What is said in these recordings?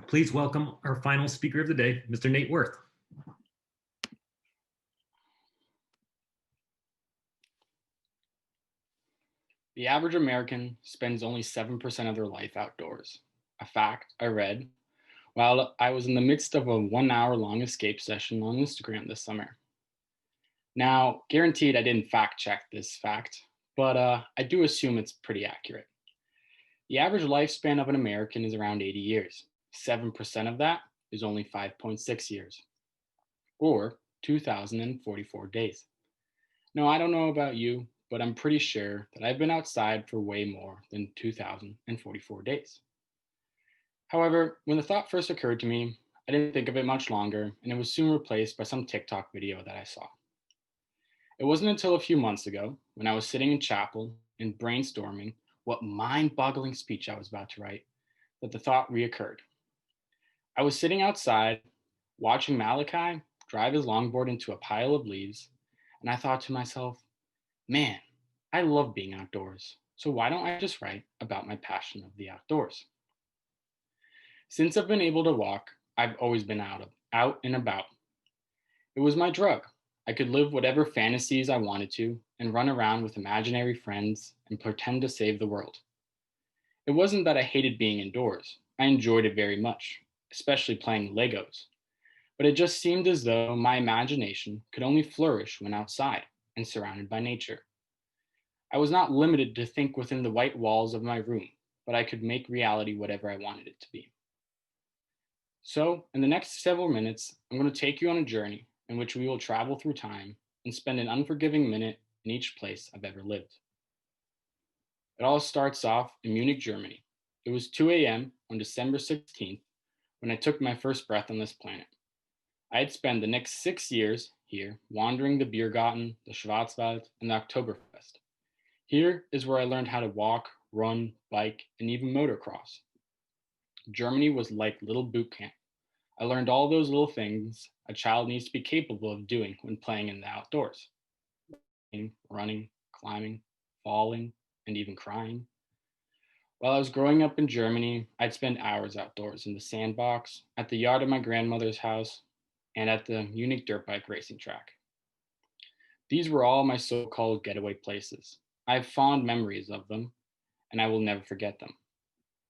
Please welcome our final speaker of the day, Mr. Nate Worth. The average American spends only 7% of their life outdoors. A fact I read while I was in the midst of a 1 hour long escape session on Instagram this summer. Now, guaranteed I didn't fact check this fact, but I do assume it's pretty accurate. The average lifespan of an American is around 80 years. 7% of that is only 5.6 years, or 2,044 days. Now, I don't know about you, but I'm pretty sure that I've been outside for way more than 2,044 days. However, when the thought first occurred to me, I didn't think of it much longer, and it was soon replaced by some TikTok video that I saw. It wasn't until a few months ago, when I was sitting in chapel and brainstorming what mind boggling speech I was about to write, that the thought reoccurred. I was sitting outside, watching Malachi drive his longboard into a pile of leaves, and I thought to myself, man, I love being outdoors, so why don't I just write about my passion of the outdoors? Since I've been able to walk, I've always been out and about. It was my drug. I could live whatever fantasies I wanted to and run around with imaginary friends and pretend to save the world. It wasn't that I hated being indoors. I enjoyed it very much, especially playing Legos. But it just seemed as though my imagination could only flourish when outside and surrounded by nature. I was not limited to think within the white walls of my room, but I could make reality whatever I wanted it to be. So, in the next several minutes, I'm going to take you on a journey in which we will travel through time and spend an unforgiving minute in each place I've ever lived. It all starts off in Munich, Germany. It was 2 a.m. on December 16th when I took my first breath on this planet. I had spent the next 6 years here wandering the Biergarten, the Schwarzwald, and the Oktoberfest. Here is where I learned how to walk, run, bike, and even motocross. Germany was like little boot camp. I learned all those little things a child needs to be capable of doing when playing in the outdoors. Running, climbing, falling, and even crying. While I was growing up in Germany, I'd spend hours outdoors in the sandbox, at the yard of my grandmother's house, and at the Munich dirt bike racing track. These were all my so-called getaway places. I have fond memories of them, and I will never forget them.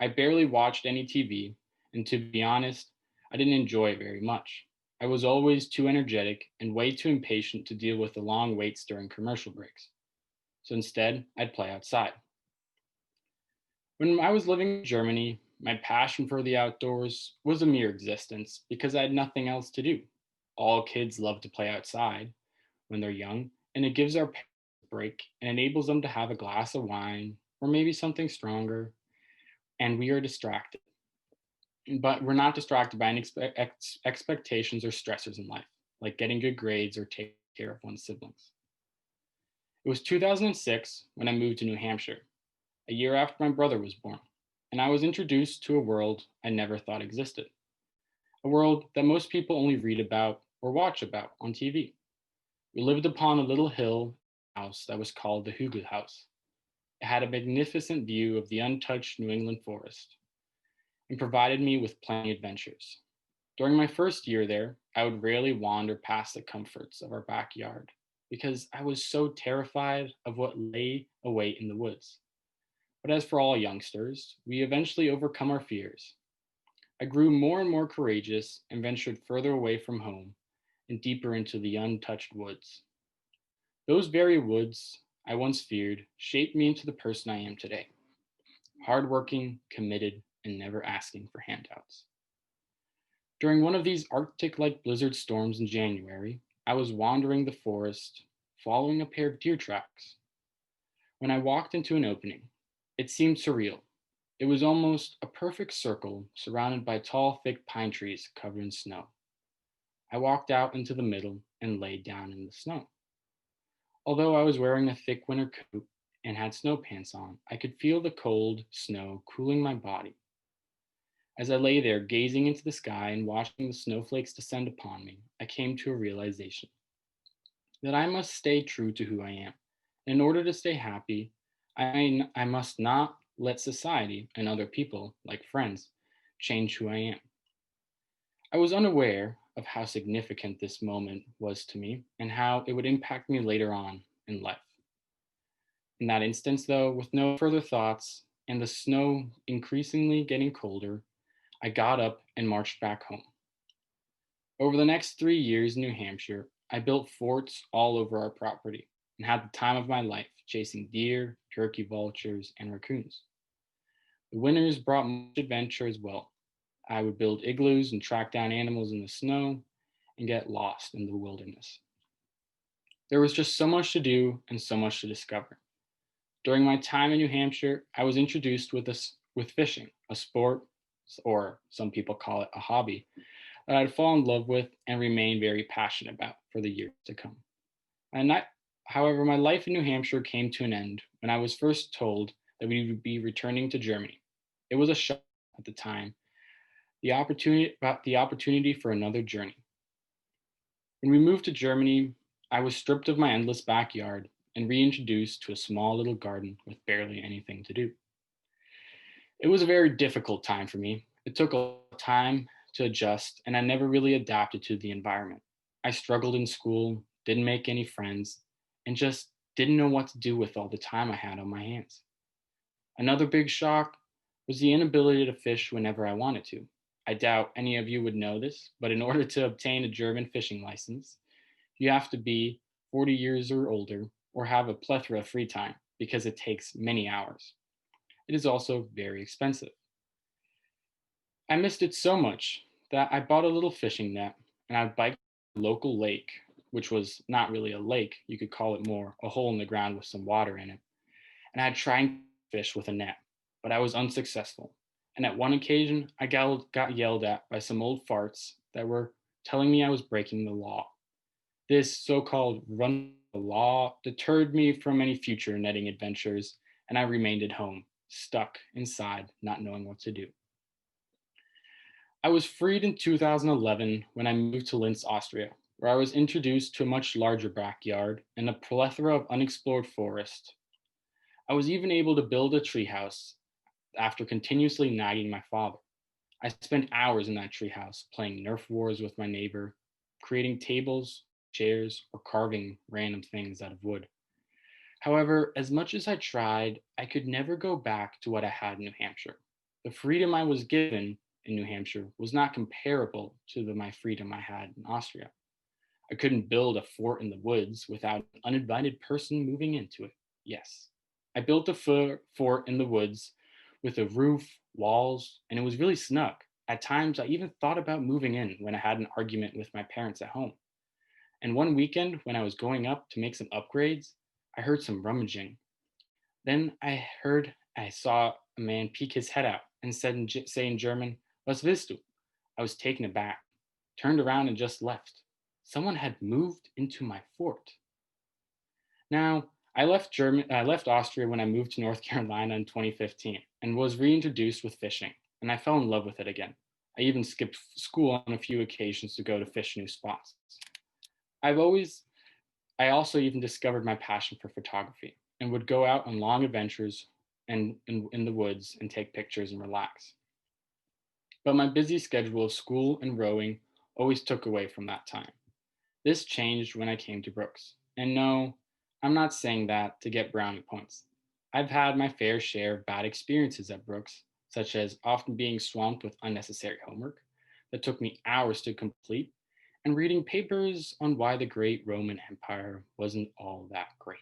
I barely watched any TV, and to be honest, I didn't enjoy it very much. I was always too energetic and way too impatient to deal with the long waits during commercial breaks. So instead, I'd play outside. When I was living in Germany, my passion for the outdoors was a mere existence because I had nothing else to do. All kids love to play outside when they're young, and it gives our parents a break and enables them to have a glass of wine or maybe something stronger, and we are distracted. But we're not distracted by any expectations or stressors in life, like getting good grades or taking care of one's siblings. It was 2006 when I moved to New Hampshire, a year after my brother was born, and I was introduced to a world I never thought existed. A world that most people only read about or watch about on TV. We lived upon a little hill house that was called the Hugel House. It had a magnificent view of the untouched New England forest and provided me with plenty of adventures. During my first year there, I would rarely wander past the comforts of our backyard because I was so terrified of what lay await in the woods. But as for all youngsters, we eventually overcome our fears. I grew more and more courageous and ventured further away from home and deeper into the untouched woods. Those very woods I once feared shaped me into the person I am today. Hardworking, committed, and never asking for handouts. During one of these Arctic-like blizzard storms in January, I was wandering the forest, following a pair of deer tracks. When I walked into an opening, it seemed surreal. It was almost a perfect circle surrounded by tall, thick pine trees covered in snow. I walked out into the middle and laid down in the snow. Although I was wearing a thick winter coat and had snow pants on, I could feel the cold snow cooling my body. As I lay there gazing into the sky and watching the snowflakes descend upon me, I came to a realization that I must stay true to who I am. In order to stay happy, I must not let society and other people, like friends, change who I am. I was unaware of how significant this moment was to me and how it would impact me later on in life. In that instance, though, with no further thoughts and the snow increasingly getting colder, I got up and marched back home. Over the next 3 years in New Hampshire, I built forts all over our property and had the time of my life chasing deer, turkey vultures, and raccoons. The winters brought much adventure as well. I would build igloos and track down animals in the snow and get lost in the wilderness. There was just so much to do and so much to discover. During my time in New Hampshire, I was introduced with fishing, a sport, or some people call it a hobby, that I'd fallen in love with and remained very passionate about for the years to come. And I, However, my life in New Hampshire came to an end when I was first told that we would be returning to Germany. It was a shock at the time, the opportunity for another journey. When we moved to Germany, I was stripped of my endless backyard and reintroduced to a small little garden with barely anything to do. It was a very difficult time for me. It took a lot of time to adjust, and I never really adapted to the environment. I struggled in school, didn't make any friends, and just didn't know what to do with all the time I had on my hands. Another big shock was the inability to fish whenever I wanted to. I doubt any of you would know this, but in order to obtain a German fishing license, you have to be 40 years or older or have a plethora of free time because it takes many hours. It is also very expensive. I missed it so much that I bought a little fishing net and I biked to the local lake, which was not really a lake. You could call it more a hole in the ground with some water in it. And I'd try and fish with a net, but I was unsuccessful. And at one occasion, got yelled at by some old farts that were telling me I was breaking the law. This so called run the law deterred me from any future netting adventures, and I remained at home, stuck inside, not knowing what to do. I was freed in 2011 when I moved to Linz, Austria, where I was introduced to a much larger backyard and a plethora of unexplored forest. I was even able to build a treehouse after continuously nagging my father. I spent hours in that treehouse playing Nerf wars with my neighbor, creating tables, chairs, or carving random things out of wood. However, as much as I tried, I could never go back to what I had in New Hampshire. The freedom I was given in New Hampshire was not comparable to my freedom I had in Austria. I couldn't build a fort in the woods without an uninvited person moving into it. Yes, I built a fort in the woods with a roof, walls, and it was really snug. At times, I even thought about moving in when I had an argument with my parents at home. And one weekend, when I was going up to make some upgrades, I heard some rummaging. Then I saw a man peek his head out and say in German, "Was willst du?" I was taken aback, turned around, and just left. Someone had moved into my fort. Now, I left Austria when I moved to North Carolina in 2015 and was reintroduced with fishing, and I fell in love with it again. I even skipped school on a few occasions to go to fish new spots. I've always I also even discovered my passion for photography and would go out on long adventures in the woods and take pictures and relax. But my busy schedule of school and rowing always took away from that time. This changed when I came to Brooks. And no, I'm not saying that to get brownie points. I've had my fair share of bad experiences at Brooks, such as often being swamped with unnecessary homework that took me hours to complete, and reading papers on why the great Roman Empire wasn't all that great.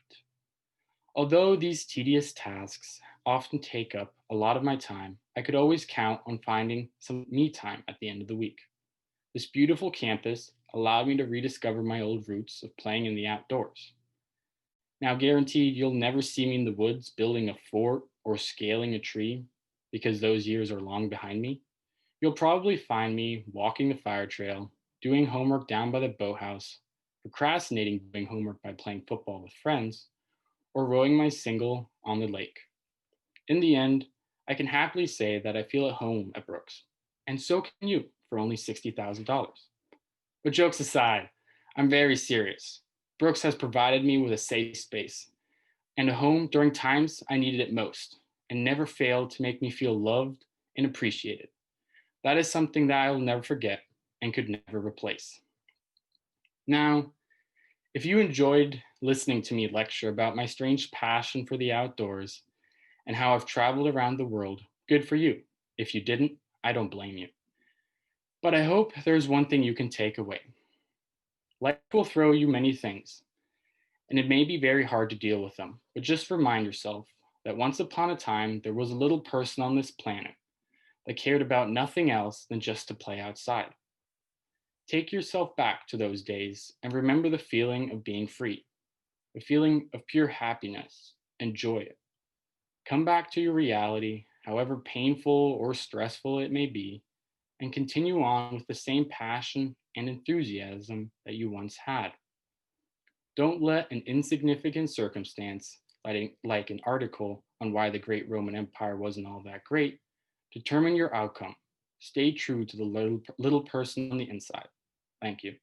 Although these tedious tasks often take up a lot of my time, I could always count on finding some me time at the end of the week. This beautiful campus allowed me to rediscover my old roots of playing in the outdoors. Now, guaranteed, you'll never see me in the woods building a fort or scaling a tree because those years are long behind me. You'll probably find me walking the fire trail, doing homework down by the boathouse, procrastinating doing homework by playing football with friends, or rowing my single on the lake. In the end, I can happily say that I feel at home at Brooks, and so can you for only $60,000. But jokes aside, I'm very serious. Brooks has provided me with a safe space and a home during times I needed it most, and never failed to make me feel loved and appreciated. That is something that I will never forget, and could never replace. Now, if you enjoyed listening to me lecture about my strange passion for the outdoors and how I've traveled around the world, good for you. If you didn't, I don't blame you. But I hope there's one thing you can take away. Life will throw you many things, and it may be very hard to deal with them, but just remind yourself that once upon a time there was a little person on this planet that cared about nothing else than just to play outside. Take yourself back to those days and remember the feeling of being free, the feeling of pure happiness. Enjoy it. Come back to your reality, however painful or stressful it may be, and continue on with the same passion and enthusiasm that you once had. Don't let an insignificant circumstance, like an article on why the great Roman Empire wasn't all that great, determine your outcome. Stay true to the little person on the inside. Thank you.